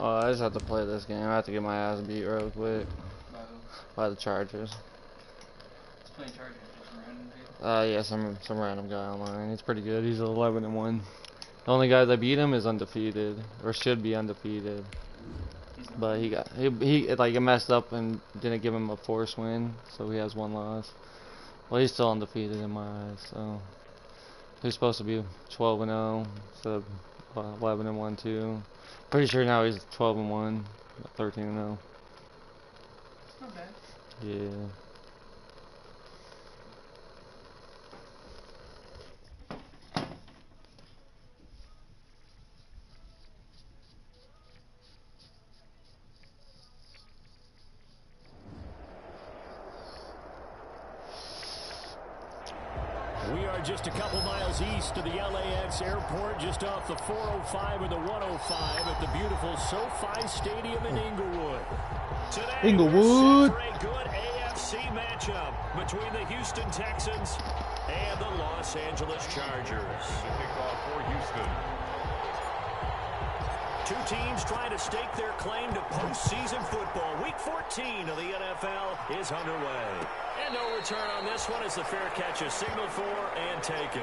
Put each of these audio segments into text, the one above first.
Oh, I just have to play this game. I have to get my ass beat real quick. By who? By the Chargers. Just playing Chargers, just some random dude? Yeah, some random guy online. He's pretty good. He's 11-1. The only guy that beat him is undefeated, or should be undefeated. But he like it messed up and didn't give him a forced win, so he has 1 loss. Well, he's still undefeated in my eyes. So he's supposed to be 12-0 instead of 11-1 too. Pretty sure now he's 12-1, 13-0. It's not bad. Yeah. We are just a couple miles east of the LAX airport, just off the 405 or the 105 at the beautiful SoFi Stadium in Inglewood. Today, we're set for a good AFC matchup between the Houston Texans and the Los Angeles Chargers. The kickoff for Houston. Two teams trying to stake their claim to postseason football. Week 14 of the NFL is underway. And no return on this one as the fair catch is signaled for and taken.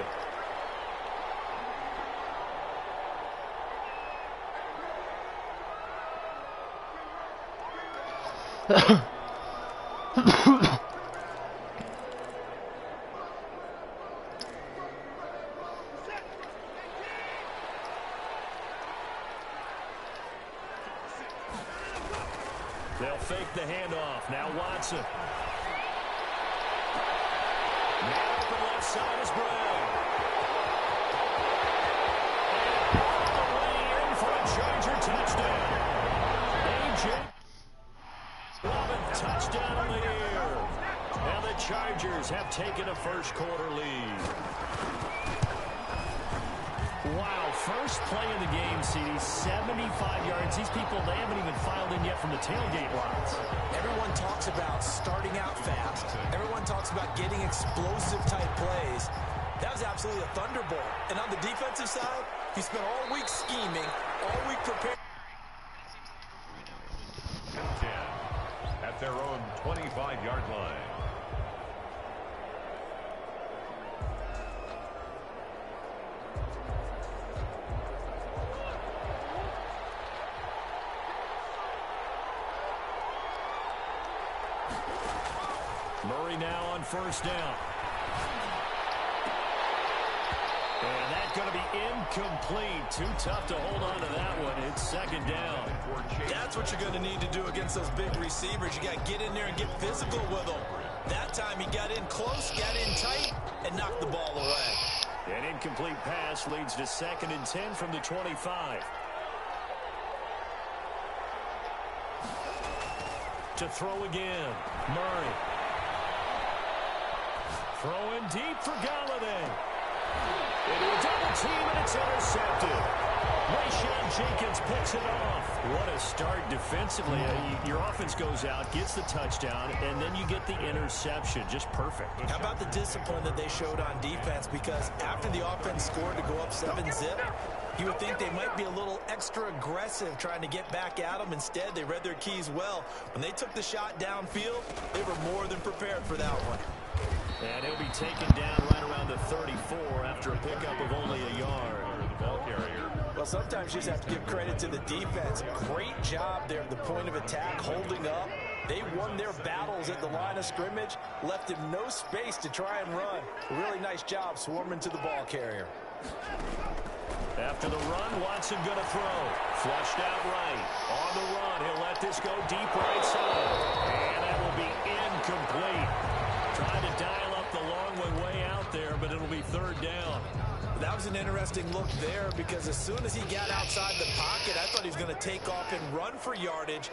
They'll fake the handoff. Now Watson. Now up the left side is Brown. And all the way in for a Charger touchdown. A.J. 11th touchdown in the air. And the Chargers have taken a first quarter lead. Wow, first play of the game, CD, 75 yards. These people, they haven't even filed in yet from the tailgate lines. Everyone talks about starting out fast. Everyone talks about getting explosive-type plays. That was absolutely a thunderbolt. And on the defensive side, he spent all week scheming, all week preparing. 10 at their own 25-yard line. Murray now on first down. And that's going to be incomplete. Too tough to hold on to that one. It's second down. That's what you're going to need to do against those big receivers. You got to get in there and get physical with them. That time he got in close, got in tight, and knocked the ball away. An incomplete pass leads to 2nd and 10 from the 25. To throw again. Murray. Throwing deep for Galladay. Into a double team, and it's intercepted. Rayshawn Jenkins picks it off. What a start defensively. Your offense goes out, gets the touchdown, and then you get the interception. Just perfect. How about the discipline that they showed on defense? Because after the offense scored to go up 7-zip, you would think they might be a little extra aggressive trying to get back at them. Instead, they read their keys well. When they took the shot downfield, they were more than prepared for that one. And he'll be taken down right around the 34 after a pickup of only a yard. The ball carrier. Well, sometimes you just have to give credit to the defense. Great job there at the point of attack, holding up. They won their battles at the line of scrimmage, left him no space to try and run. A really nice job swarming to the ball carrier. After the run, Watson going to throw. Flushed out right. On the run, he'll let this go deep right side. And that will be incomplete. Trying to dial up the long one way out there, but it'll be 3rd down. That was an interesting look there because as soon as he got outside the pocket, I thought he was going to take off and run for yardage.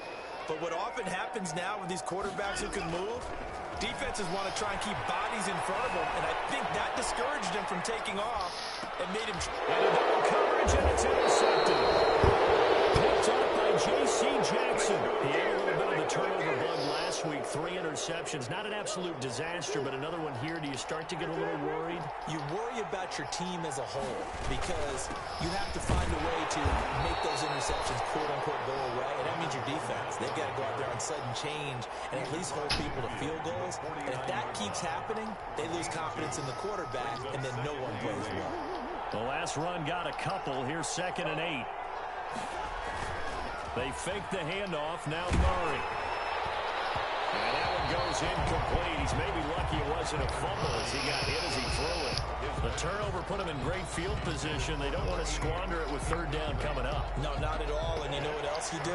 But what often happens now with these quarterbacks who can move, defenses want to try and keep bodies in front of them, and I think that discouraged him from taking off and made him... And a double coverage, and it's intercepted. Picked up by J.C. Jackson. He had a little bit of the turnover bug last week. 3 interceptions. Not an absolute disaster, but another one here. Do you start to get a little worried? You worry about your team as a whole because you have to find a way to make those interceptions, quote-unquote, go away, and that means your defense. They've got to go out there on sudden change and at least hold people to field goals. And if that keeps happening, they lose confidence in the quarterback, and then no one plays well. The last run got a couple. Here's 2nd and 8. They fake the handoff. Now Murray. And that one goes incomplete. He's maybe lucky it wasn't a fumble as he got hit as he threw it. The turnover put him in great field position. They don't want to squander it with 3rd down coming up. No, not at all. And you know what else you do?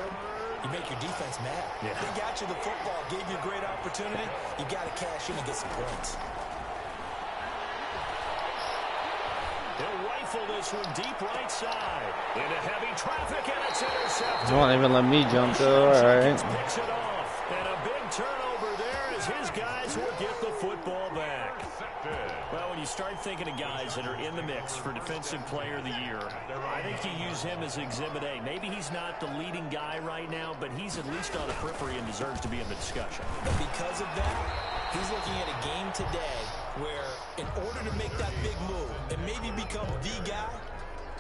You make your defense mad. Yeah. They got you the football, gave you a great opportunity. You got to cash in and get some points. He'll rifle this one deep right side. Into heavy traffic, and it's intercepted. They won't even let me jump, though. All right. Picks it off. And a big turnover there as his guys will get the football back. Well, when you start thinking of guys that are in the mix for Defensive Player of the Year, I think you use him as Exhibit A. Maybe he's not the leading guy right now, but he's at least on the periphery and deserves to be in the discussion. And because of that, he's looking at a game today where in order to make that big move and maybe become the guy,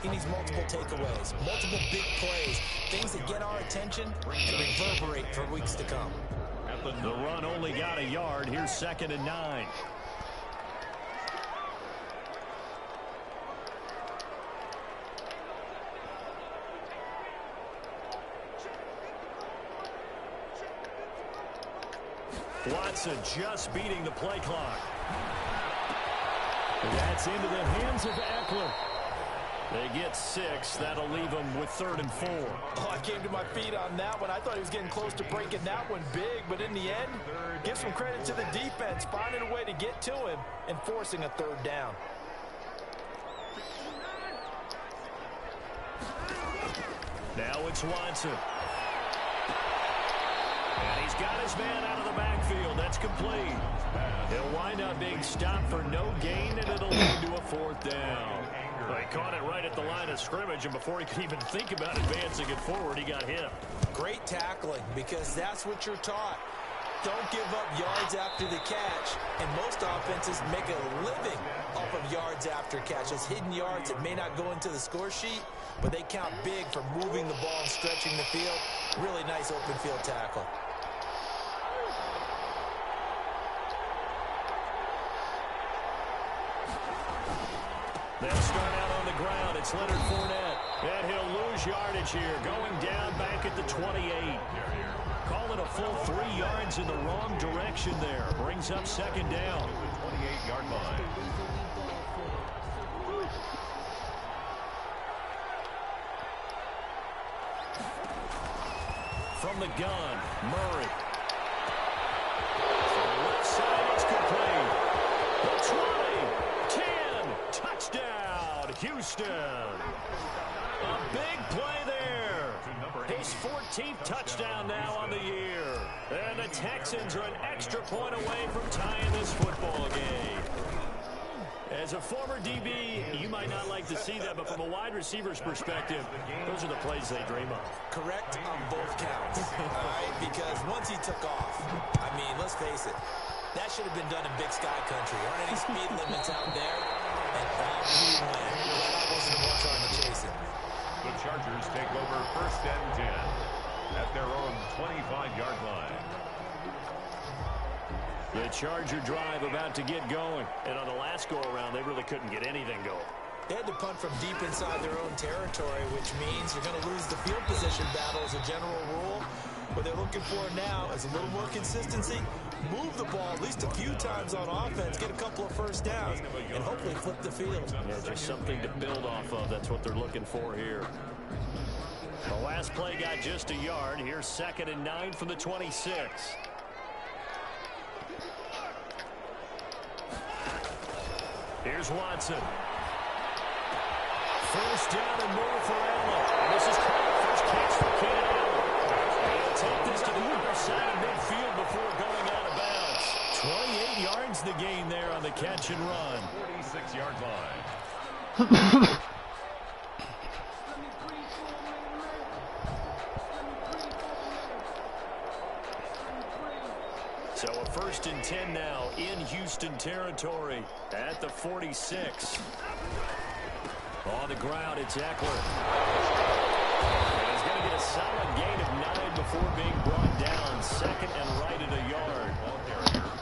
he needs multiple takeaways, multiple big plays, things that get our attention and reverberate for weeks to come. The run only got a yard. Here's 2nd and 9. Watson just beating the play clock. That's into the hands of Eckler. They get 6. That'll leave them with 3rd and 4. Oh, I came to my feet on that one. I thought he was getting close to breaking that one big, but in the end, give some credit to the defense, finding a way to get to him and forcing a 3rd down. Now it's Watson. And he's got his man out of the backfield. That's complete. He'll wind up being stopped for no gain, and it'll lead to a 4th down. They caught it right at the line of scrimmage, and before he could even think about advancing it forward, he got hit. Great tackling, because that's what you're taught. Don't give up yards after the catch, and most offenses make a living off of yards after catch. Those hidden yards that may not go into the score sheet, but they count big for moving the ball and stretching the field. Really nice open field tackle. They'll start out on the ground. It's Leonard Fournette. And he'll lose yardage here. Going down back at the 28. Call it a full 3 yards in the wrong direction there. Brings up 2nd down. 28-yard line. From the gun, Murray. From the left side, it's complete. The 20, 10, touchdown, Houston. A big play there. His 14th touchdown now on the year. And the Texans are an extra point away from tying this football game. As a former DB, you might not like to see that, but from a wide receiver's perspective, those are the plays they dream of. Correct on both counts, all right? Because once he took off, I mean, let's face it, that should have been done in Big Sky Country. Aren't any speed limits out there? And he went. I wasn't the one trying to chase him. The Chargers take over 1st and 10 at their own 25-yard line. The Charger drive about to get going. And on the last go-around, they really couldn't get anything going. They had to punt from deep inside their own territory, which means you're going to lose the field position battle as a general rule. What they're looking for now is a little more consistency, move the ball at least a few times on offense, get a couple of 1st downs, and hopefully flip the field. Yeah, just something to build off of. That's what they're looking for here. The last play got just a yard. Here's 2nd and 9 from the 26. Here's Watson. 1st down and more for Allen. And this is first catch for Keenan Allen. He'll take this to the other side of midfield before going out of bounds. 28 yards the gain there on the catch and run. 46-yard line. So a 1st and 10 now in Houston territory at the 46. On the ground, it's Eckler. And he's going to get a solid gain of 9 before being brought down. 2nd and right at a yard.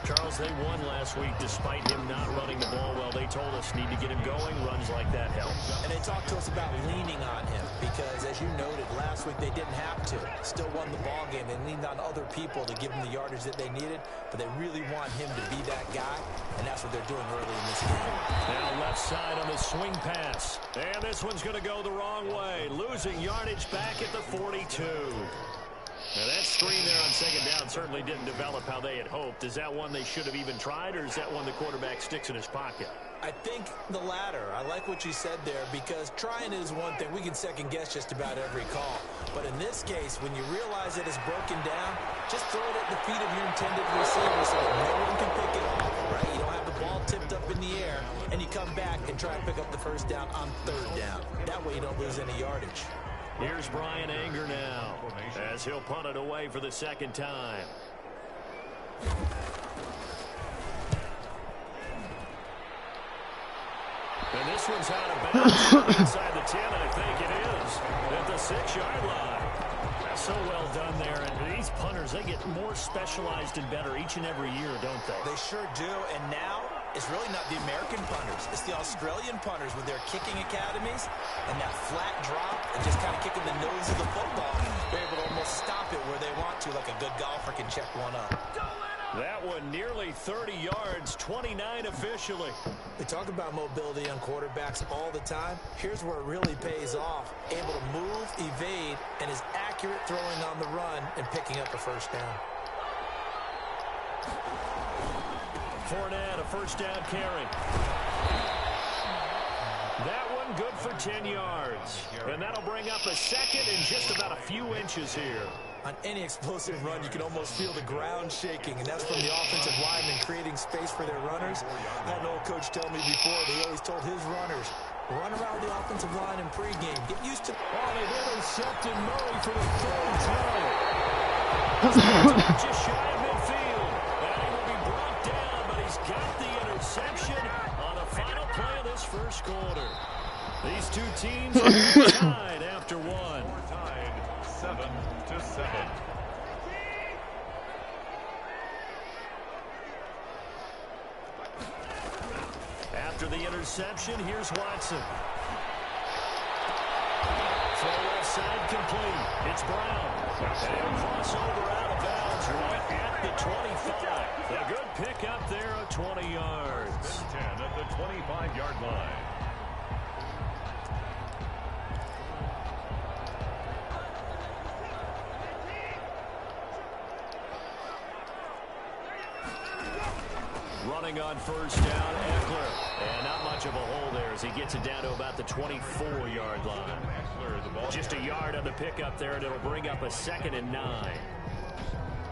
Charles, they won last week despite him not running the ball well. They told us need to get him going. Runs like that help. And they talked to us about leaning on him because, as you noted, last week they didn't have to. Still won the ball game. They leaned on other people to give them the yardage that they needed, but they really want him to be that guy, and that's what they're doing early in this game. Now left side on the swing pass. And this one's going to go the wrong way. Losing yardage back at the 42. Now that screen there on 2nd down certainly didn't develop how they had hoped. Is that one they should have even tried, or is that one the quarterback sticks in his pocket? I think the latter. I like what you said there because trying is one thing. We can second guess just about every call. But in this case, when you realize that it's broken down, just throw it at the feet of your intended receiver so that no one can pick it off, right? You don't have the ball tipped up in the air, and you come back and try to pick up the 1st down on 3rd down. That way you don't lose any yardage. Here's Brian Anger now as he'll punt it away for the 2nd time. And this one's out of bounds inside the 10, I think it is, at the 6-yard line. That's so well done there. And these punters, they get more specialized and better each and every year, don't they? They sure do. And now it's really not the American punters. It's the Australian punters with their kicking academies and that flat drop and just kind of kicking the nose of the football. They're able to almost stop it where they want to, like a good golfer can check one up. That one nearly 30 yards, 29 officially. We talk about mobility on quarterbacks all the time. Here's where it really pays off. Able to move, evade, and is accurate throwing on the run and picking up a 1st down. Fournette, a 1st down carry. That one good for 10 yards. And that'll bring up a 2nd and just about a few inches here. On any explosive run, you can almost feel the ground shaking, and that's from the offensive linemen creating space for their runners. I had an old coach tell me before, they always told his runners, run around the offensive line in pregame. Get used to... Oh, they've intercepted Murray for the 3rd time. Just shy of midfield. And he will be brought down, but he's got the interception on the final play of this 1st quarter. These two teams are tied after one. We're tied 7-7. After the interception, here's Watson. Throw left side complete. It's Brown. And crossover out of bounds right at the 25. A good pick up there of 20 yards. 10 at the 25-yard line. Running on 1st down, Eckler. And not much of a hole there as he gets it down to about the 24-yard line. Just a yard on the pickup there, and it'll bring up a 2nd and 9.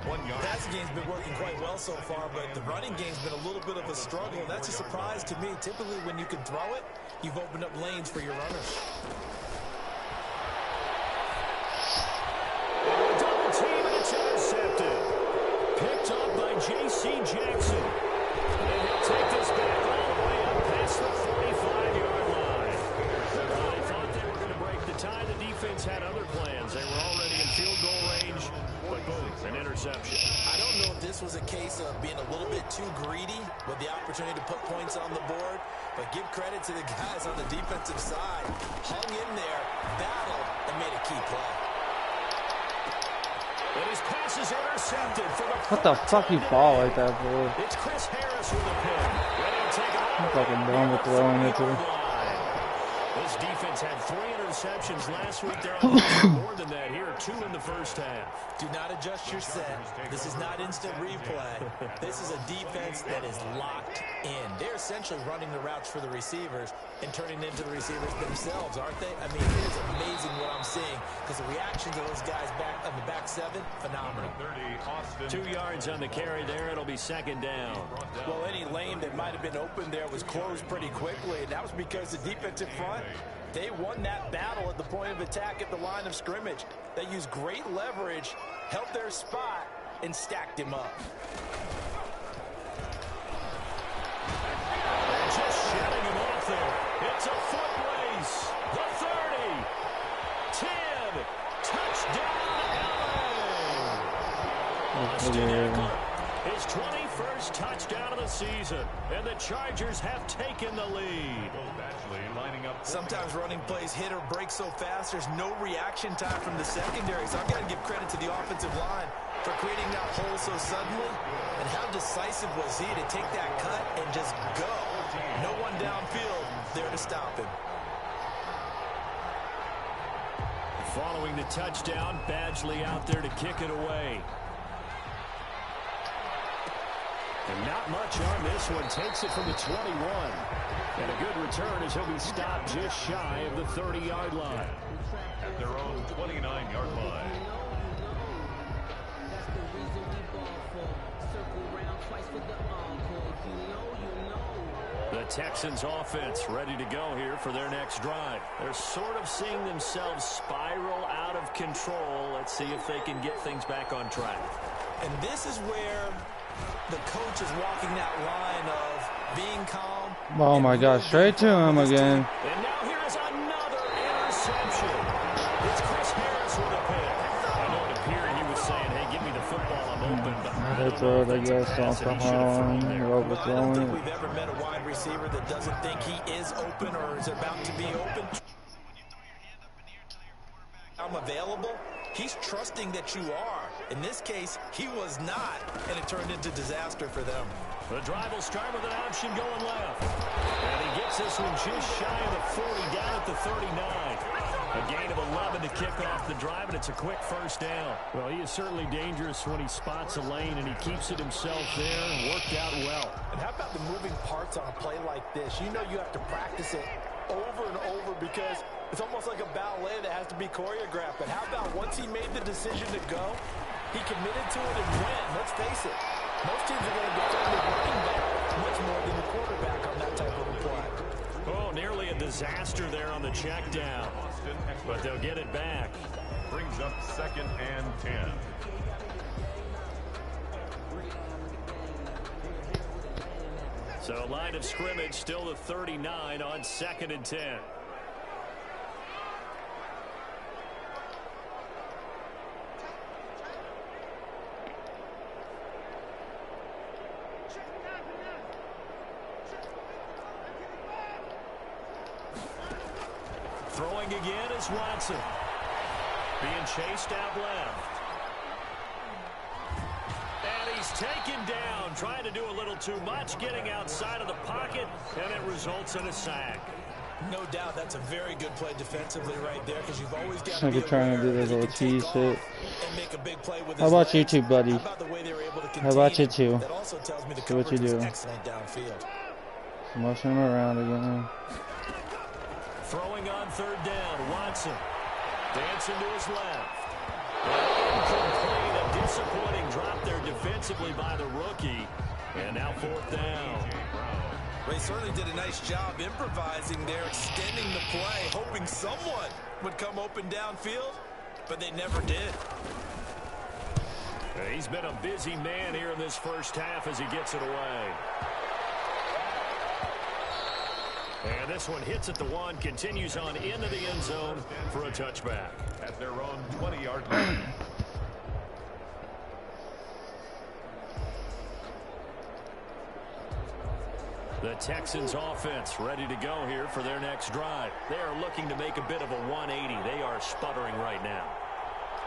1 yard. Passing game's been working quite well so far, but the running game's been a little bit of a struggle, and that's a surprise to me. Typically, when you can throw it, you've opened up lanes for your runners. Double team, and it's intercepted. Picked up by J.C. Jackson. And he'll take this back all the way up past the 45-yard line. I thought they were going to break the tie. The defense had other plans. They were already in field goal range, but boom, an interception. I don't know if this was a case of being a little bit too greedy with the opportunity to put points on the board, but give credit to the guys on the defensive side. Hung in there, battled, and made a key play. And his pass is intercepted for the What the fuck you fall like that for? It's Chris Harris with a pick. Ready to take it all I'm the fucking way done with up throwing the it to. 40-yard line. This defense had 3 interceptions last week. They're on more than that here, 2 in the 1st half. Do not adjust your set. This is not instant replay. This is a defense that is locked in. They're essentially running the routes for the receivers and turning into the receivers themselves, aren't they? I mean, it is amazing what I'm seeing because the reactions of those guys back on the back 7, phenomenal. 2 yards on the carry there. It'll be 2nd down. Well, any lane that might have been open there was closed pretty quickly, and that was because the defensive front, they won that battle at the point of attack at the line of scrimmage. They used great leverage, helped their spot, and stacked him up. And just shutting him off there. It's a foot race. The 30. 10. Touchdown, LA. Austin Eckler, his 21st touchdown of the season. And the Chargers have taken the lead. Lining up. Sometimes running plays hit or break so fast, there's no reaction time from the secondary. So I've got to give credit to the offensive line for creating that hole so suddenly. And how decisive was he to take that cut and just go? No one downfield there to stop him. Following the touchdown, Badgley out there to kick it away. And not much on this one. Takes it from the 21. And a good return as he'll be stopped just shy of the 30-yard line. At their own 29-yard line. The Texans offense ready to go here for their next drive. They're sort of seeing themselves spiral out of control. Let's see if they can get things back on track. And this is where the coach is walking that line of being calm. Oh my gosh, straight to him again. And now here is another interception. It's Chris Harris with a pick. I know it appeared he was saying, hey, give me the football, I'm open. But They throw it, I guess, on somehow. They're Well, I don't overthrowing think it. we've ever met a wide receiver that doesn't think he is open or is about to be open. I'm available. He's trusting that you are. In this case, he was not, and it turned into disaster for them. the drive will start with an option going left. And he gets this one just shy of the 40, down at the 39. A gain of 11 to kick off the drive, and it's a quick first down. Well, he is certainly dangerous when he spots a lane, and he keeps it himself there and worked out well. And how about the moving parts on a play like this? You know you have to practice it over and over because it's almost like a ballet that has to be choreographed. But how about once he made the decision to go, he committed to it and went. Let's face it, most teams are going to defend the running back much more than the quarterback on that type of a play. Oh, nearly a disaster there on the check down. But they'll get it back. Brings up 2nd and 10. So line of scrimmage still the 39 on 2nd and 10. Throwing again is Watson. Being chased out left. And he's taken down, trying to do a little too much, getting outside of the pocket, and it results in a sack. No doubt that's a very good play defensively right there because you've always got I to be could try and do aware this that little he can cheese take hit. off and make a big play with How his about you legs. two, buddy? How about the way they were able to How about you contain him? two? That also tells me the See what you coverage is do. excellent downfield. Motion him around again. Throwing on 3rd down, Watson. Dancing to his left. Incomplete, a disappointing drop there defensively by the rookie. And now 4th down. Ray certainly did a nice job improvising there, extending the play, hoping someone would come open downfield, but they never did. He's been a busy man here in this first half as he gets it away. And this one hits at the 1, continues on into the end zone for a touchback. At their own 20-yard line. The Texans offense ready to go here for their next drive. They are looking to make a bit of a 180. They are sputtering right now.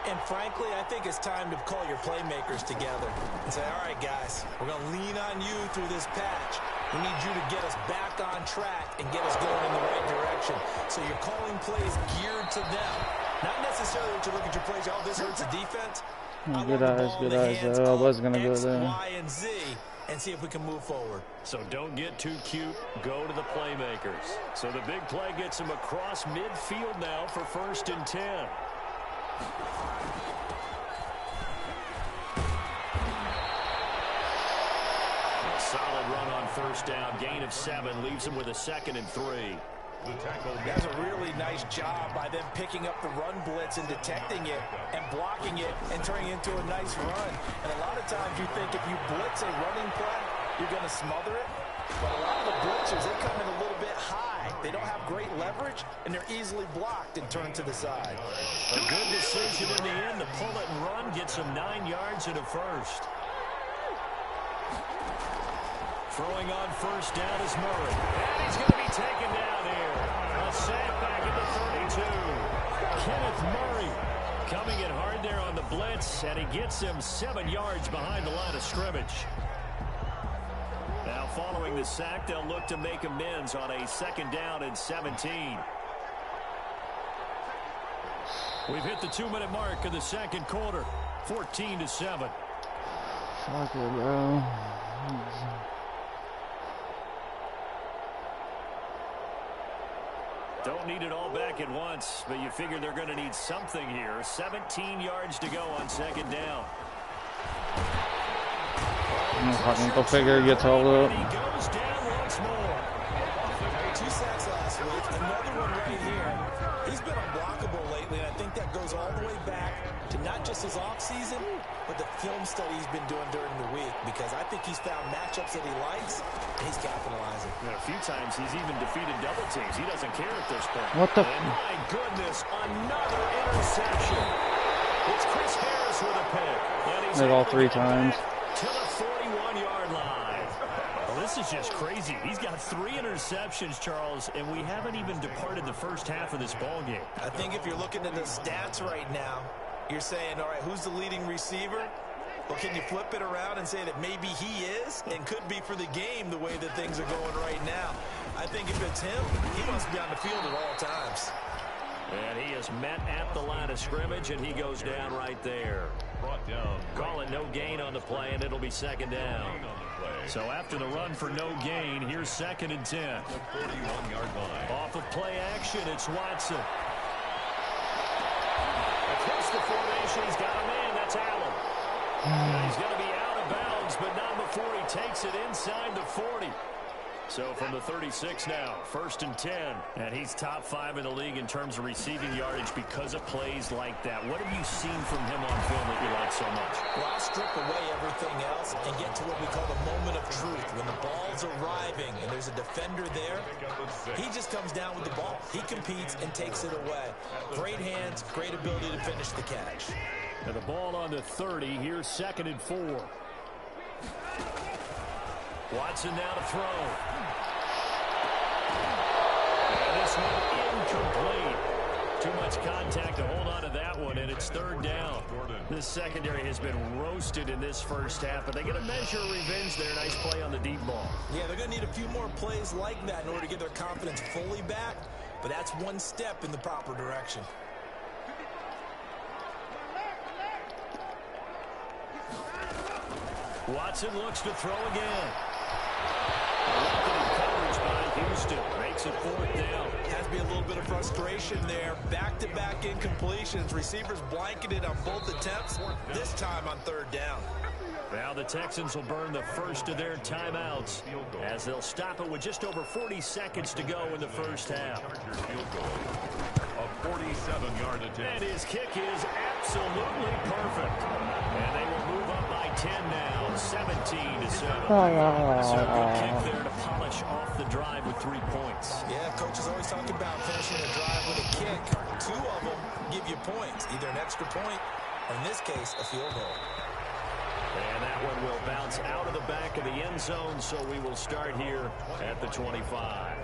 And frankly, I think it's time to call your playmakers together and say, all right, guys, we're going to lean on you through this patch. We need you to get us back on track and get us going in the right direction. So you're calling plays geared to them. Not necessarily that you look at your plays, oh, this hurts the defense. Good eyes. I was going to go there. Y, and Z, and see if we can move forward. So don't get too cute. Go to the playmakers. So the big play gets him across midfield now for 1st and 10. A solid run on 1st down. Gain of 7 leaves him with a 2nd and 3. The tackle. That's a really nice job by them picking up the run blitz and detecting it and blocking it and turning it into a nice run. And a lot of times you think if you blitz a running play, you're going to smother it. But a lot of the blitzers, they come in a little bit high. They don't have great leverage, and they're easily blocked and turned to the side. A good decision in the end to pull it and run, get some 9 yards and a first. Throwing on first down is Murray. And he's going to be taken down here. A sack back at the 32. Kenneth Murray coming in hard there on the blitz, and he gets him 7 yards behind the line of scrimmage. Now following the sack, they'll look to make amends on a 2nd down and 17. We've hit the 2-minute mark of the 2nd quarter. 14-7. Fuck it, bro. Don't need it all back at once, but you figure they're going to need something here. 17 yards to go on 2nd down. Go figure, gets all up. He goes down once more. 2 sacks last week, another one right here. He's been unblockable lately, and I think that goes all the way back to not just his offseason, but the film study he's been doing during the week, because I think he's found matchups that he likes, and he's capitalizing. And a few times he's even defeated double teams. He doesn't care at this point. What the? And my goodness, another interception. It's Chris Harris with a pick. And he's Did all 3 times. to the 41-yard line. Well, this is just crazy. He's got 3 interceptions, Charles, and we haven't even departed the first half of this ball game. I think if you're looking at the stats right now, you're saying, all right, who's the leading receiver? Well, can you flip it around and say that maybe he is and could be for the game the way that things are going right now? I think if it's him, he must be on the field at all times. And he is met at the line of scrimmage, and he goes down right there. Brought down. Call it no gain on the play, and it'll be 2nd down. So after the run for no gain, here's 2nd and 10. The 41-yard line. Off of play action, it's Watson. Across the formation, he's got a man. That's Allen. And he's going to be out of bounds, but not before he takes it inside the 40. So from the 36 now, 1st and 10. And he's top 5 in the league in terms of receiving yardage because of plays like that. What have you seen from him on film that you like so much? Well, I'll strip away everything else and get to what we call the moment of truth. When the ball's arriving and there's a defender there, he just comes down with the ball. He competes and takes it away. Great hands, great ability to finish the catch. And the ball on the 30. Here's 2nd and 4. Watson now to throw. And this one incomplete. Too much contact to hold on to that one, and it's 3rd down. This secondary has been roasted in this first half, but they get a measure of revenge there. Nice play on the deep ball. Yeah, they're going to need a few more plays like that in order to get their confidence fully back, but that's one step in the proper direction. Watson looks to throw again. Coverage by Houston makes it 4th down. Has to be a little bit of frustration there. Back-to-back incompletions. Receivers blanketed on both attempts, this time on 3rd down. Now the Texans will burn the first of their timeouts as they'll stop it with just over 40 seconds to go in the first half. A 47-yard attempt. And his kick is absolutely perfect. And they will move up by 10 now, 17-7. So a good kick there to polish off the drive with 3 points. Yeah, coaches always talk about finishing a drive with a kick. 2 of them give you points, either an extra point or, in this case, a field goal. And that one will bounce out of the back of the end zone, so we will start here at the 25.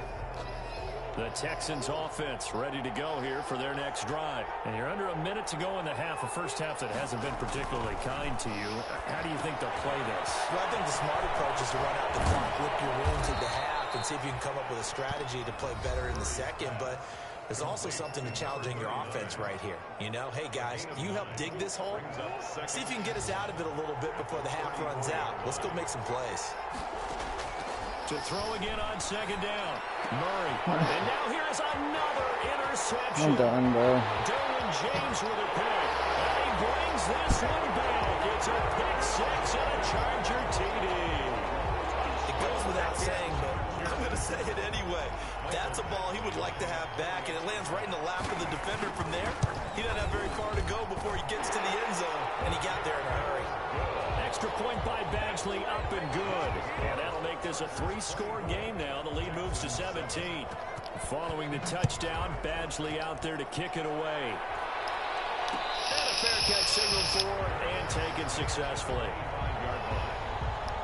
The Texans offense ready to go here for their next drive. And you're under a minute to go in the half, a first half that hasn't been particularly kind to you. How do you think they'll play this? Well, I think the smart approach is to run out the clock, whip your wounds at the half, and see if you can come up with a strategy to play better in the second. But there's also something to challenging your offense right here. You know, hey, guys, you help dig this hole. See if you can get us out of it a little bit before the half runs out. Let's go make some plays. To throw again on 2nd down. Murray. And now here's another interception. I'm done, bro. Derwin James with a pick. And he brings this one back. It's a pick 6 and a Charger TD. It goes without saying, but I'm going to say it anyway. That's a ball he would like to have back, and it lands right in the lap of the defender from there. He doesn't have very far to go before he gets to the end zone, and he got there in a hurry. Extra point by Badgley, up and good. And that'll make this a 3-score game now. The lead moves to 17. Following the touchdown, Badgley out there to kick it away. And a fair catch signaled for and taken successfully.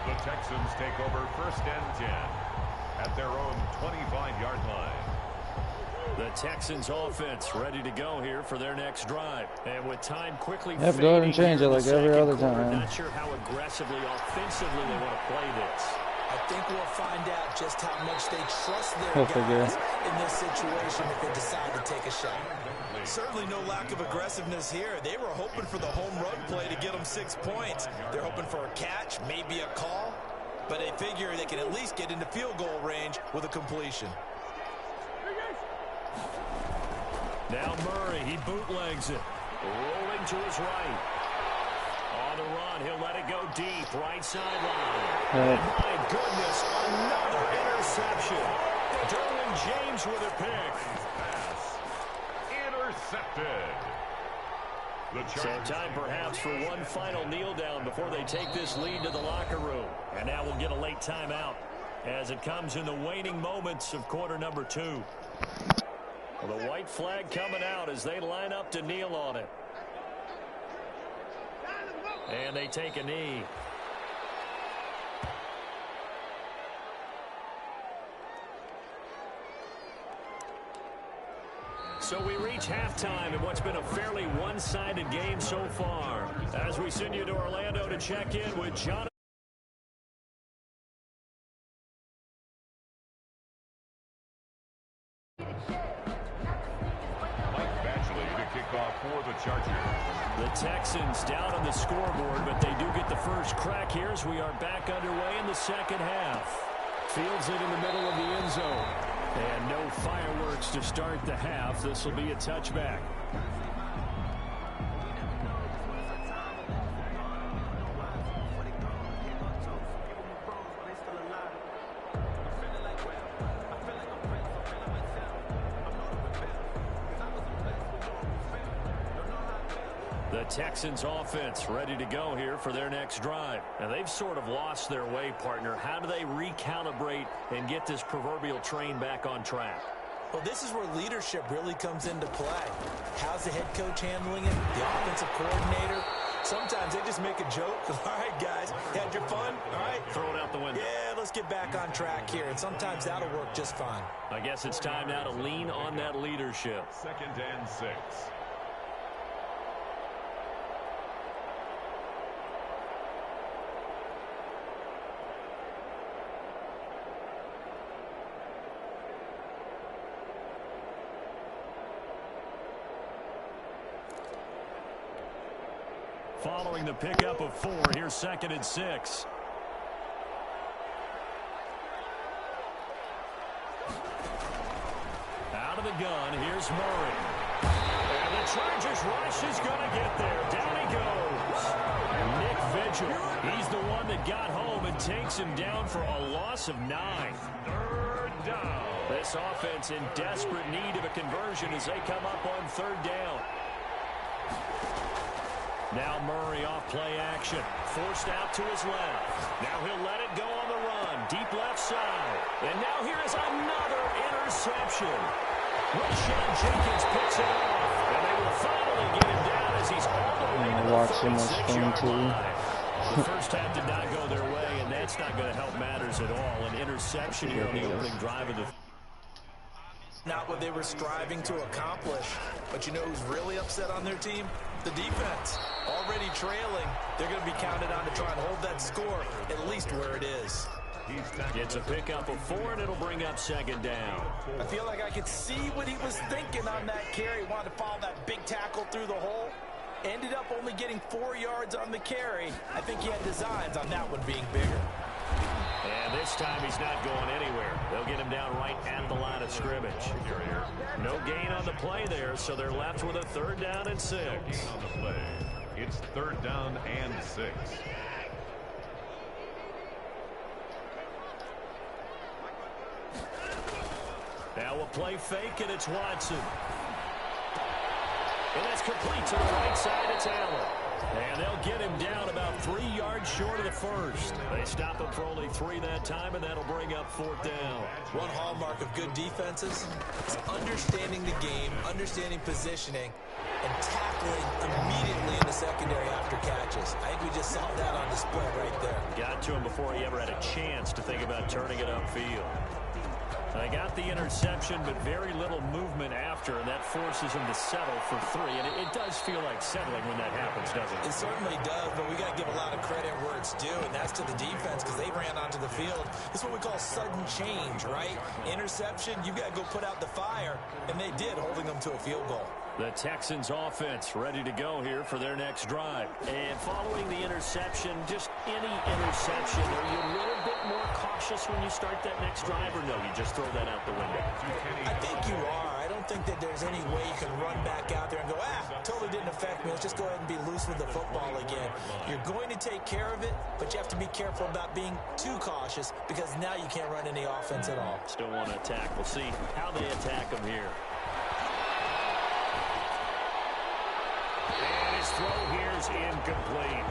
The Texans take over 1st and 10 at their own 25-yard line. The Texans offense ready to go here for their next drive. And with time quickly Have to go ahead and change it like every other time. Not sure how aggressively, offensively they want to play this. I think we'll find out just how much they trust their guys in this situation if they decide to take a shot. Certainly no lack of aggressiveness here. They were hoping for the home run play to get them 6 points. They're hoping for a catch, maybe a call, but they figure they can at least get into field goal range with a completion. Now Murray, he bootlegs it. Rolling to his right. On the run, he'll let it go deep. Right sideline. My goodness, another interception. Derwin James with a pick. Pass intercepted. So time perhaps for one final kneel down before they take this lead to the locker room. And now we'll get a late timeout as it comes in the waning moments of quarter number 2. Well, the white flag coming out as they line up to kneel on it. And they take a knee. So we reach halftime in what's been a fairly one-sided game so far. As we send you to Orlando to check in with Jonathan. For the Chargers. The Texans down on the scoreboard, but they do get the first crack here as we are back underway in the second half. Fields it in the middle of the end zone. And no fireworks to start the half. This will be a touchback. The Texans offense ready to go here for their next drive. And they've sort of lost their way, partner. How do they recalibrate and get this proverbial train back on track? Well, this is where leadership really comes into play. How's the head coach handling it? The offensive coordinator? Sometimes they just make a joke. All right, guys, had your fun? All right. Throw it out the window. Yeah, let's get back on track here. And sometimes that'll work just fine. I guess it's time now to lean on that leadership. 2nd and 6. Following the pickup of 4, here's 2nd and 6. Out of the gun, here's Murray. And the Chargers rush is going to get there. Down he goes. Nick Vigil, he's the one that got home and takes him down for a loss of 9. 3rd down. This offense in desperate need of a conversion as they come up on 3rd down. Now Murray off play action. Forced out to his left. Now he'll let it go on the run. Deep left side. And now here is another interception. Rashawn Jenkins picks it off. And they will finally get him down as he's all the way to the 46-yard line. The first half did not go their way, and that's not going to help matters at all. An interception here on the opening drive of the... Not what they were striving to accomplish. But you know who's really upset on their team? The defense. Already trailing. They're going to be counted on to try and hold that score at least where it is. It's a pickup of 4, and it'll bring up 2nd down. I feel like I could see what he was thinking on that carry. Wanted to follow that big tackle through the hole. Ended up only getting 4 yards on the carry. I think he had designs on that one being bigger. And this time he's not going anywhere. They'll get him down right at the line of scrimmage. No gain on the play there, so they're left with a 3rd down and 6. No gain on the play. It's 3rd down and 6. Now a play fake, and it's Watson. And that's complete to the right side. It's Allen. And they'll get him down about 3 yards short of the first. They stop him for only 3 that time, and that'll bring up 4th down. One hallmark of good defenses is understanding the game, understanding positioning, and tackling immediately in the secondary after catches. I think we just saw that on display right there. Got to him before he ever had a chance to think about turning it upfield. They got the interception, but very little movement after, and that forces him to settle for 3. And it does feel like settling when that happens, doesn't it? It certainly does, but we got to give a lot of credit where it's due, and that's to the defense because they ran onto the field. This is what we call sudden change, right? Interception, you've got to go put out the fire, and they did, holding them to a field goal. The Texans offense ready to go here for their next drive. And following the interception, just any interception, are you a little bit more cautious when you start that next drive, or no, you just throw that out the window? I think you are. I don't think that there's any way you can run back out there and go, totally didn't affect me. Let's just go ahead and be loose with the football again. You're going to take care of it, but you have to be careful about being too cautious because now you can't run any offense at all. Still want to attack. We'll see how they attack them here. And his throw here is incomplete.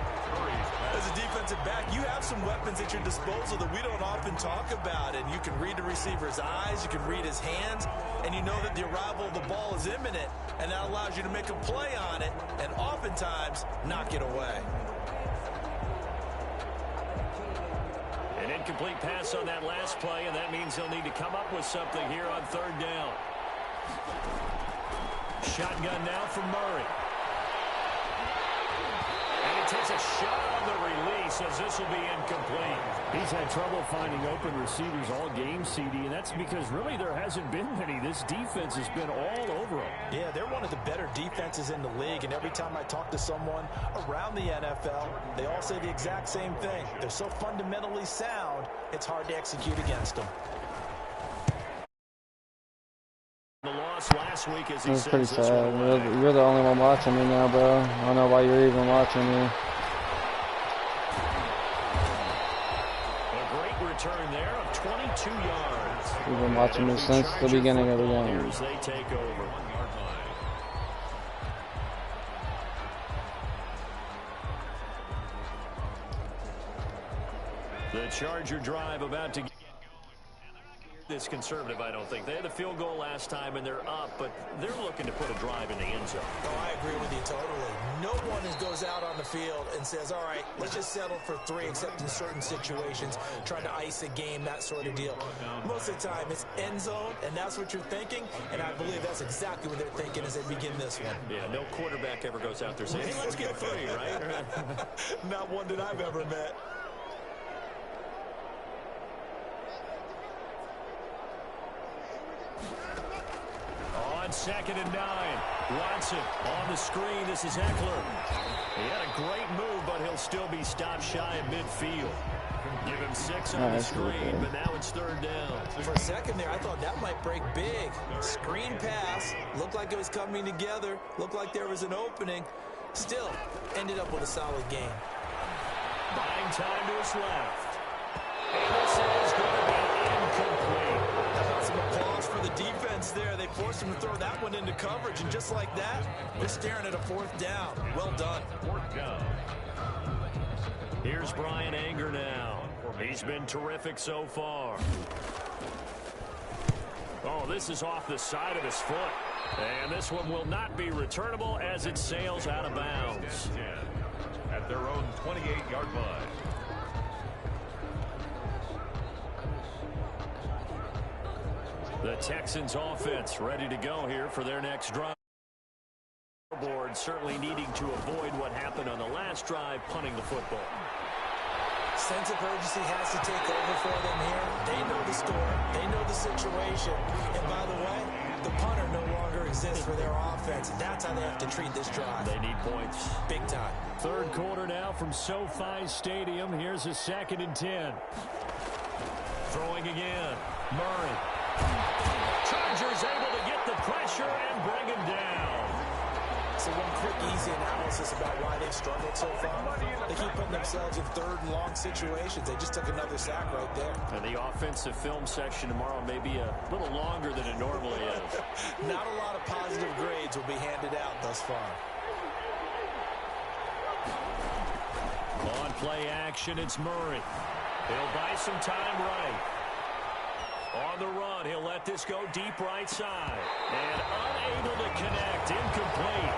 As a defensive back, you have some weapons at your disposal that we don't often talk about. And you can read the receiver's eyes, you can read his hands, and you know that the arrival of the ball is imminent. And that allows you to make a play on it and oftentimes knock it away. An incomplete pass on that last play, and that means he'll need to come up with something here on 3rd down. Shotgun now from Murray. Takes a shot on the release as this will be incomplete. He's had trouble finding open receivers all game, CD, and that's because really there hasn't been many. This defense has been all over them. Yeah, they're one of the better defenses in the league, and every time I talk to someone around the NFL, they all say the exact same thing. They're so fundamentally sound, it's hard to execute against them. The loss last week, as he That's says, pretty sad. You're the only one watching me now, bro. I don't know why you're even watching me. A great return there of 22 yards. You've been watching me since the beginning of the game. As they take over. The Charger drive about to get this conservative, I don't think. They had the field goal last time, and they're up, but they're looking to put a drive in the end zone. Oh, I agree with you totally. No one goes out on the field and says, all right, let's just settle for 3, except in certain situations, trying to ice a game, that sort of deal. Most of the time, it's end zone, and that's what you're thinking, and I believe that's exactly what they're thinking as they begin this one. Yeah, no quarterback ever goes out there saying, hey, let's get 3, right? Not one that I've ever met. On 2nd and 9, Watson on the screen. This is Eckler. He had a great move, but he'll still be stopped shy of midfield. Give him 6 on the screen, but now it's 3rd down. For a second there, I thought that might break big. Screen pass, looked like it was coming together, looked like there was an opening. Still, ended up with a solid game. Buying time to his left. And this is going to be incomplete. Some applause for the defense there. They forced him to throw that one into coverage, and just like that, they're staring at a 4th down. Well done. 4th down. Here's Brian Anger now. He's been terrific so far. Oh, this is off the side of his foot. And this one will not be returnable as it sails out of bounds. At their own 28-yard line. The Texans offense ready to go here for their next drive. Board certainly needing to avoid what happened on the last drive, punting the football. Sense of urgency has to take over for them here. They know the score. They know the situation. And by the way, the punter no longer exists for their offense. That's how they have to treat this drive. They need points. Big time. 3rd quarter now from SoFi Stadium. Here's a 2nd and 10. Throwing again. Murray. Chargers able to get the pressure and bring him down. So So one quick, easy analysis about why they've struggled so far. They keep putting themselves in third and long situations. They just took another sack right there. And the offensive film section tomorrow may be a little longer than it normally is. Not a lot of positive grades will be handed out thus far. On play action, it's Murray. He'll buy some time right. On the run, he'll let this go deep right side. And unable to connect, incomplete.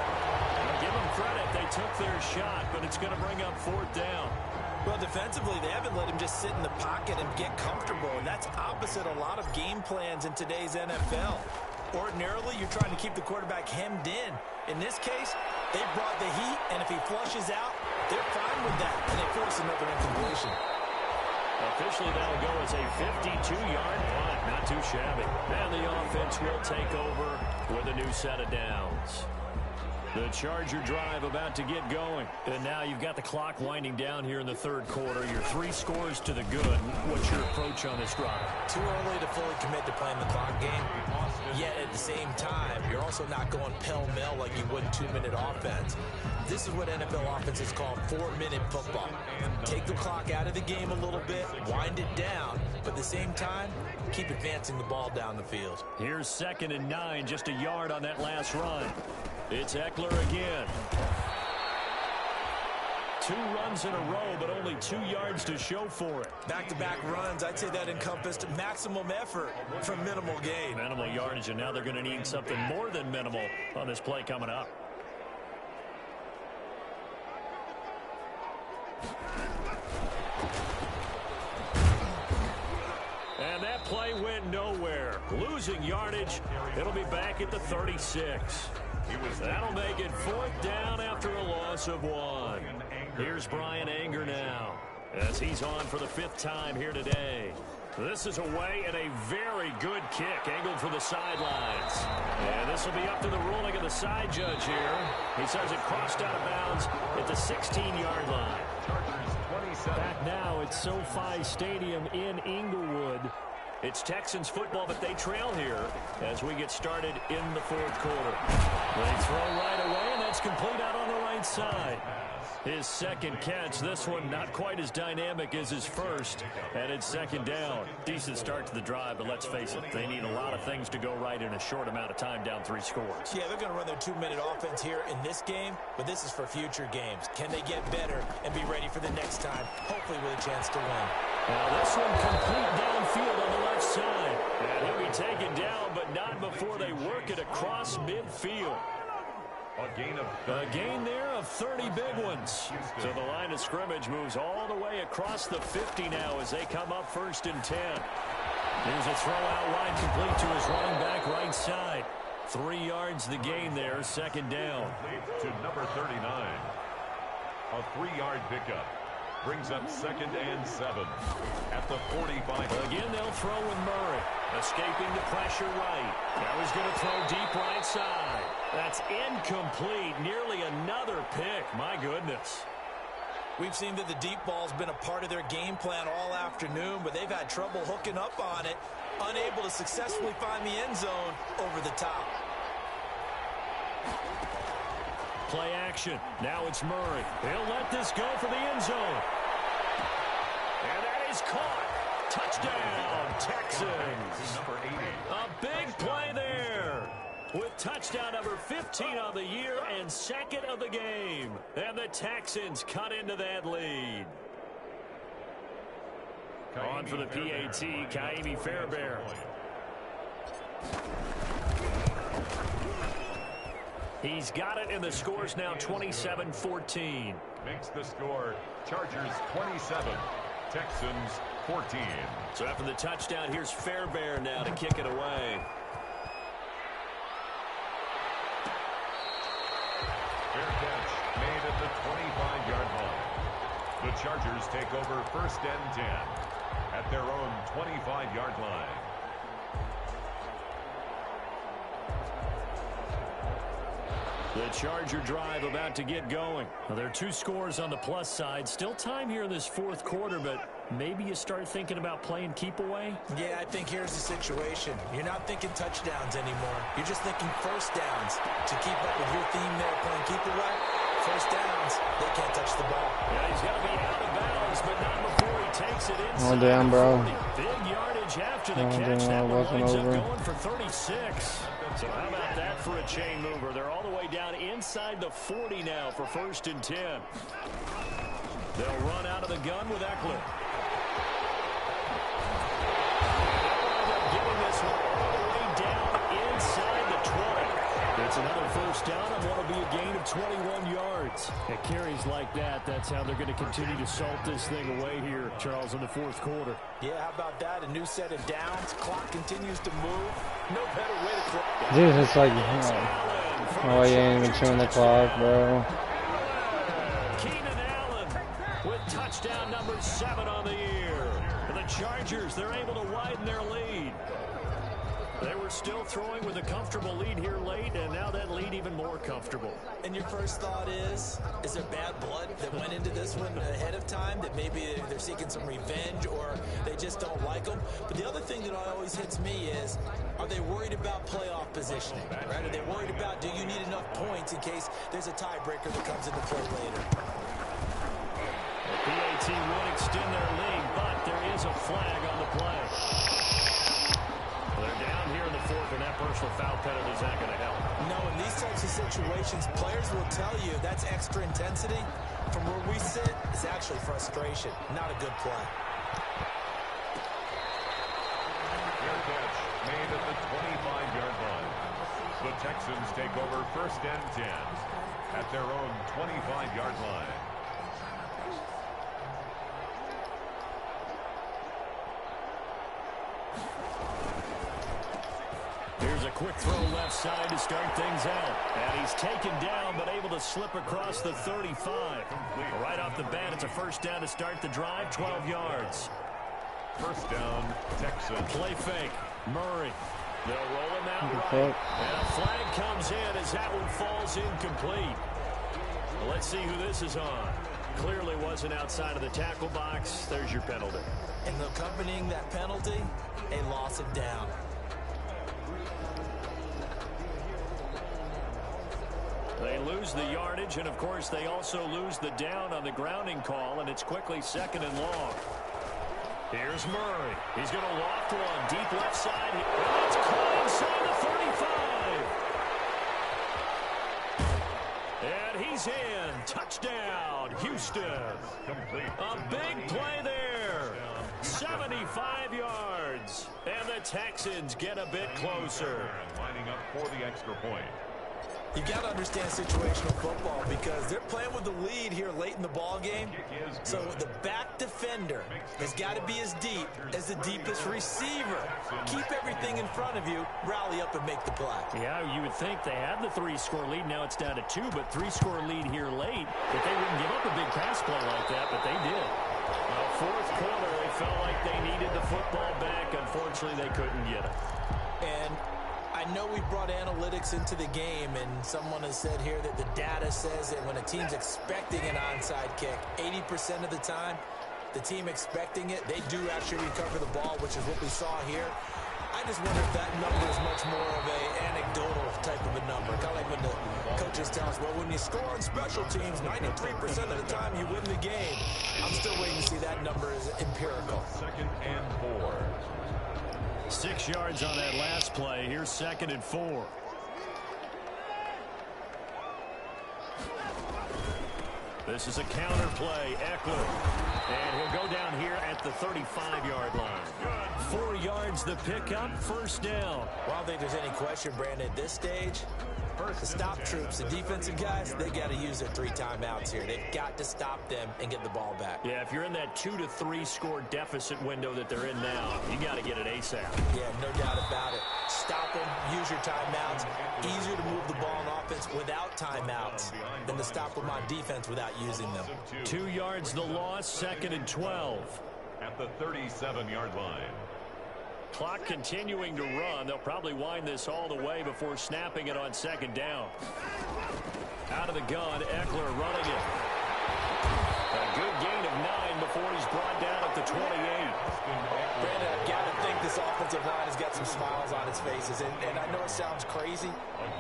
Now give them credit, they took their shot, but it's going to bring up fourth down. Well, defensively, they haven't let him just sit in the pocket and get comfortable, and that's opposite a lot of game plans in today's NFL. Ordinarily, you're trying to keep the quarterback hemmed in. In this case, they brought the heat, and if he flushes out, they're fine with that, and they force another incompletion. Officially, that'll go as a 52-yard punt. Not too shabby. And the offense will take over with a new set of downs. The Charger drive about to get going. And now you've got the clock winding down here in the third quarter. Your 3 scores to the good. What's your approach on this drive? Too early to fully commit to playing the clock game. Yet at the same time, you're also not going pell-mell like you would 2-minute offense. This is what NFL offenses call 4-minute football. Take the clock out of the game a little bit, wind it down, but at the same time, keep advancing the ball down the field. Here's 2nd and 9, just a yard on that last run. It's Eckler again. 2 runs in a row, but only 2 yards to show for it. Back-to-back runs, I'd say that encompassed maximum effort for minimal gain. Minimal yardage, and now they're going to need something more than minimal on this play coming up. And that play went nowhere. Losing yardage, it'll be back at the 36. That'll make it 4th down after a loss of 1. Here's Brian Anger now, as he's on for the 5th time here today. This is away and a very good kick, angled for the sidelines. And this will be up to the ruling of the side judge here. He says it crossed out of bounds at the 16-yard line. Back now at SoFi Stadium in Inglewood. It's Texans football, but they trail here as we get started in the 4th quarter. They throw right away, and that's complete out on the right side. His 2nd catch, this one not quite as dynamic as his first, and it's 2nd down. Decent start to the drive, but let's face it, they need a lot of things to go right in a short amount of time, down 3 scores. Yeah, they're going to run their 2-minute offense here in this game, but this is for future games. Can they get better and be ready for the next time, hopefully with a chance to win? Now this one complete downfield on the left side. And he'll be taken down, but not before they work it across midfield. A gain there of 30 big ones. So the line of scrimmage moves all the way across the 50 now as they come up 1st and 10. Here's a throw out wide, complete to his running back right side. 3 yards the gain there, 2nd down. To number 39. A 3-yard pickup. Brings up 2nd and 7 at the 45. Again, they'll throw with Murray. Escaping the pressure right. Now he's going to throw deep right side. That's incomplete. Nearly another pick. My goodness. We've seen that the deep ball's been a part of their game plan all afternoon, but they've had trouble hooking up on it, unable to successfully find the end zone over the top. Play action. Now it's Murray. He'll let this go for the end zone. And that is caught. Touchdown, Texans. Number 80. A big play there. With touchdown number 15 on the year and 2nd of the game. And the Texans cut into that lead. On for the PAT, Kaimi Fairbairn. He's got it, and the score's now 27-14. Makes the score Chargers 27, Texans 14. So after the touchdown, here's Fairbairn now to kick it away. Fair catch made at the 25-yard line. The Chargers take over 1st and 10 at their own 25-yard line. The Charger drive about to get going. Well, there are 2 scores on the plus side. Still time here in this fourth quarter, but maybe you start thinking about playing keep away? Yeah, I think here's the situation. You're not thinking touchdowns anymore. You're just thinking first downs. To keep up with your theme there, playing keep away, first downs, they can't touch the ball. Yeah, he's got to be out of bounds, but not before he takes it inside. Oh, damn, bro. Big yardage after the catch. Damn, that one winds up over. going for 36. So how about that for a chain mover? They're all the way down inside the 40 now for 1st and 10. They'll run out of the gun with Eckler. Getting this one all the way down inside the 20. It's another first down and what'll be a gain of 21 yards. At carries like that, that's how they're going to continue to salt this thing away here, Charles, in the fourth quarter. Yeah, how about that? A new set of downs. Clock continues to move. No better way to play. Dude, it's like, oh, you ain't even chewing the clock, bro. Keenan Allen with touchdown number 7 on the year. And the Chargers, they're able to widen their lead. They were still throwing with a comfortable lead here late, and now that lead even more comfortable. And your first thought is there bad blood that went into this one ahead of time, that maybe they're seeking some revenge or they just don't like them? But the other thing that always hits me is, are they worried about playoff positioning? Right? Are they worried about, do you need enough points in case there's a tiebreaker that comes into play later? The PAT would extend their lead, but there is a flag on the play. They're down here in the fourth, and that personal foul penalty is not going to help. No, in these types of situations, players will tell you that's extra intensity. From where we sit, it's actually frustration, not a good play. Fair catch made at the 25-yard line. The Texans take over 1st and 10 at their own 25-yard line. Here's a quick throw left side to start things out. And he's taken down, but able to slip across the 35. Right off the bat, it's a first down to start the drive, 12 yards. First down, Texans. Play fake. Murray. They'll roll him out right. And a flag comes in as that one falls incomplete. Well, let's see who this is on. Clearly wasn't outside of the tackle box. There's your penalty. And accompanying that penalty, a loss of down. They lose the yardage, and of course they also lose the down on the grounding call, and it's quickly 2nd and long. Here's Murray. He's going to loft one deep left side. And it's caught inside the 35. And he's in. Touchdown, Houston. Complete. A big play there. 75 yards. And the Texans get a bit closer. Lining up for the extra point. You've got to understand situational football because they're playing with the lead here late in the ball game. So the back defender has got to be as deep as the deepest receiver. Keep everything in front of you, rally up and make the play. Yeah, you would think they had the 3-score lead. Now it's down to 2, but 3-score lead here late. But they wouldn't give up a big pass play like that, but they did. Well, fourth quarter, they felt like they needed the football back. Unfortunately, they couldn't get it. And I know we brought analytics into the game, and someone has said here that the data says that when a team's expecting an onside kick, 80% of the time, the team expecting it, they do actually recover the ball, which is what we saw here. I just wonder if that number is much more of an anecdotal type of a number. Kind of like when the coaches tell us, well, when you score on special teams, 93% of the time you win the game. I'm still waiting to see that number is empirical. 2nd and 4. 6 yards on that last play. Here's 2nd and 4. This is a counter play. Eckler. And he'll go down here at the 35-yard line. 4 yards the pickup. First down. Well, I don't think there's any question, Brandon, at this stage, the stop troops, the defensive guys, they got to use their 3 timeouts here. They've got to stop them and get the ball back. Yeah, if you're in that 2 to 3 score deficit window that they're in now, you got to get it ASAP. Yeah, no doubt about it. Stop them, use your timeouts. Easier to move the ball on offense without timeouts than to stop them on defense without using them. 2 yards the loss, 2nd and 12. At the 37-yard line. Clock continuing to run. They'll probably wind this all the way before snapping it on second down. Out of the gun, Eckler running it. A good gain of 9 before he's brought down at the 28. Brandon, I've got to think this offensive line has got some smiles on its faces. And I know it sounds crazy,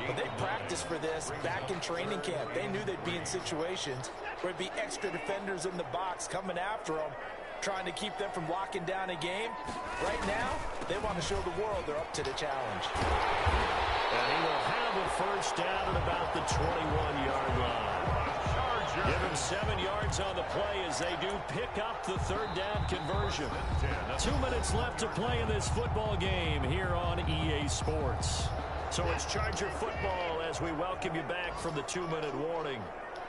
but they practiced for this back in training camp. They knew they'd be in situations where it'd be extra defenders in the box coming after them, trying to keep them from locking down a game. Right now, they want to show the world they're up to the challenge. And he will have a first down at about the 21-yard line. Give him 7 yards on the play as they do pick up the third down conversion. 2 minutes left to play in this football game here on EA Sports. So it's Charger football as we welcome you back from the 2-minute warning.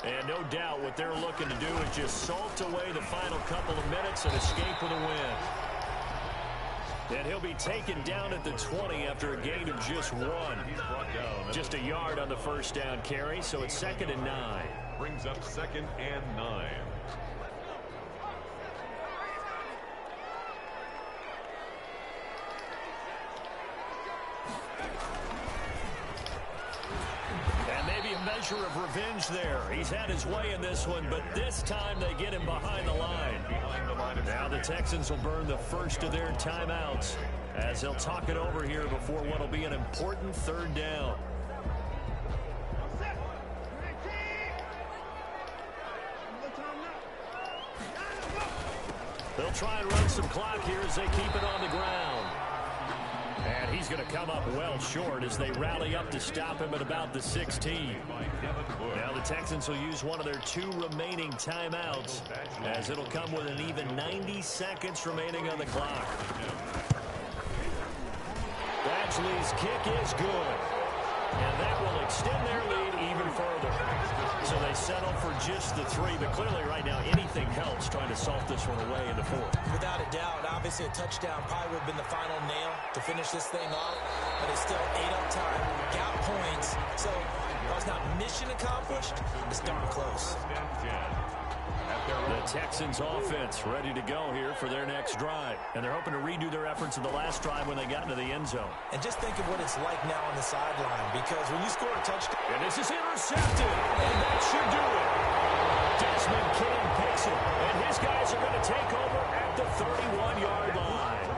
And no doubt what they're looking to do is just salt away the final couple of minutes and escape with a win. And he'll be taken down at the 20 after a gain of just 1. Just a yard on the first down carry, so it's 2nd and 9. Brings up 2nd and 9. And maybe a measure of revenge there. He's had his way in this one, but this time they get him behind the line. Now the Texans will burn the first of their timeouts as they'll talk it over here before what will be an important third down. They'll try and run some clock here as they keep it on the ground. And he's going to come up well short as they rally up to stop him at about the 16. Now the Texans will use one of their 2 remaining timeouts as it'll come with an even 90 seconds remaining on the clock. Badgley's kick is good. And that will extend their lead even further. So they settle for just the 3, but clearly right now anything helps trying to salt this one away in the 4th. Without a doubt, obviously a touchdown probably would have been the final nail to finish this thing off, but it's still 8 up time, got points, so while it's not mission accomplished, it's darn close. The Texans offense ready to go here for their next drive, and they're hoping to redo their efforts in the last drive when they got into the end zone. And just think of what it's like now on the sideline, because when you score a touchdown, and this is intercepted, and that should do it. Desmond King picks it, and his guys are going to take over at the 31-yard line.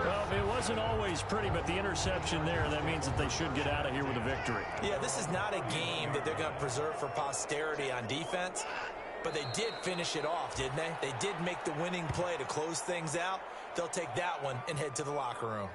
Well, it wasn't always pretty, but the interception there, that means that they should get out of here with a victory. Yeah, this is not a game that they're going to preserve for posterity on defense. But they did finish it off, didn't they? They did make the winning play to close things out. They'll take that one and head to the locker room.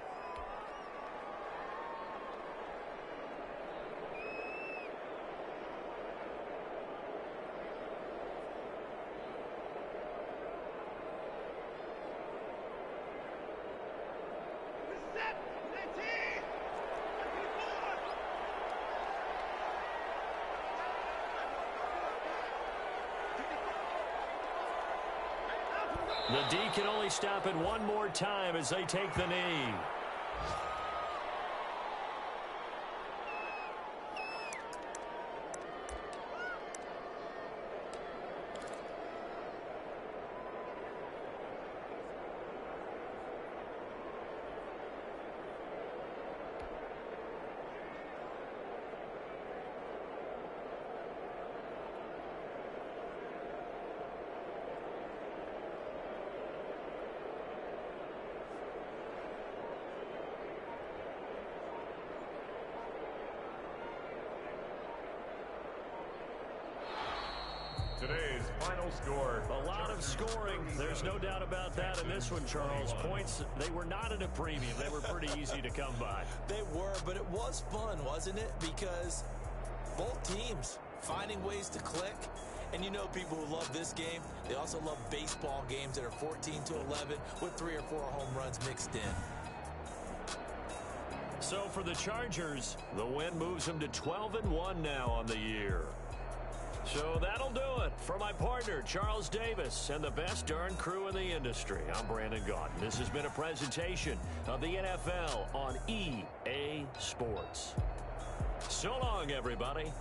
The D can only stop it one more time as they take the knee. Today's final score. A lot of scoring. There's no doubt about that in this one, Charles. Points, they were not at a premium. They were pretty easy to come by. They were, but it was fun, wasn't it? Because both teams finding ways to click. And you know people who love this game, they also love baseball games that are 14-11 with 3 or 4 home runs mixed in. So for the Chargers, the win moves them to 12-1 now on the year. So that'll do it for my partner, Charles Davis, and the best darn crew in the industry. I'm Brandon Gaudin. This has been a presentation of the NFL on EA Sports. So long, everybody.